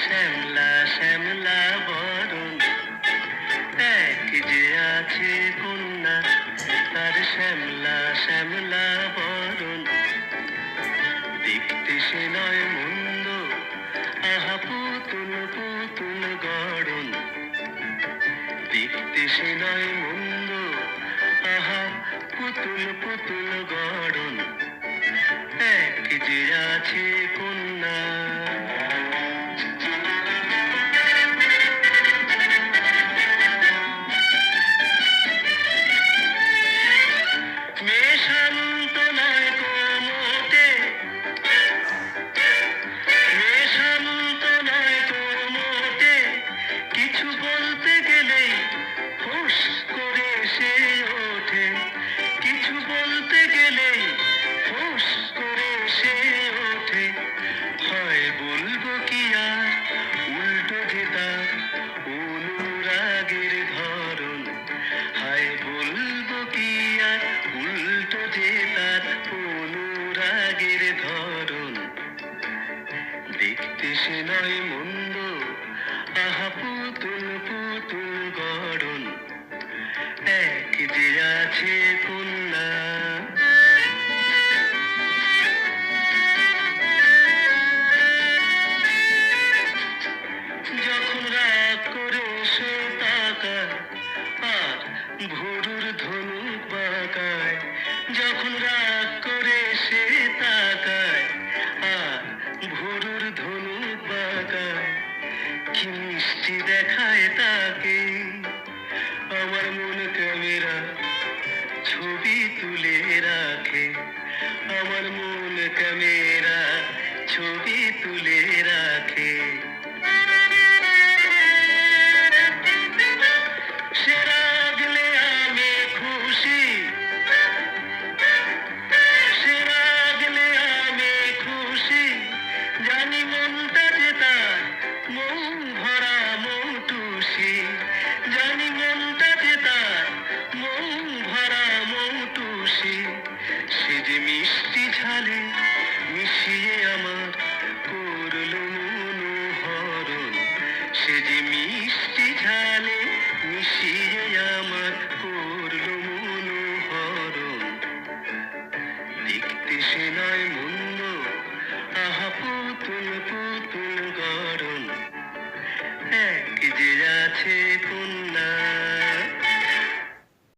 শ্যামলা শ্যামলা বরণ, এক যে আছে কন্যা, তার শ্যামলা শ্যামলা বরণ। দেখতে সে নয় মন্দ, আহা পুতুল পুতুল গড়ন। দেখতে সে নয় মন্দ, আহা পুতুল পুতুল গড়ন, এক যে আছে কন্যা। মেয়ে শান্ত নয় কো মোটে, মেয়ে শান্ত নয় কো মোটে, কিছু বলতে গেলেই ফোঁস করে সে ওঠে। কিছু বলতে গেলেই ফোঁস করে সে ওঠে। হয় বলবো কি আর, উল্টো যে তার অনুরাগের ধরন। হায় বলবো কি আর, উল্টো যে তার অনুরাগের ধরন। দেখতে সে নয় মন্দ, আহা পুতুল পুতুল গড়ন, এক যে আছে কন্যা। যখন রাগ করে সে তাকায়, আর ভোরুর ধনুক বাঁকায়। যখন রাগ করে সে তাকায়, আর ভোরুর ধনুক বাঁকায়। কি মিষ্টি দেখায় তাকে, আমার মন ক্যামেরা ছবি তুলে রাখে। আমার মন ক্যামেরা ছবি তুলে রাখে। সে রাগলে আমি খুশি, সে রাগলে আমি খুশি। জানি মনটা যে তার মৌ ভরা মৌটুসি। জানি মনটা যে তার মৌ ভরা মৌটুসি। সে যে মিষ্টি ঝালে মিশিয়ে আমার করলো মনোহরণ। সে যে মিষ্টি ঝালে মিশিয়ে আমার করলো মনোহরণ। দেখতে সে নয় মন্দ, আহা পুতুল পুতুল গড়ন, এক যে আছে কন্যা।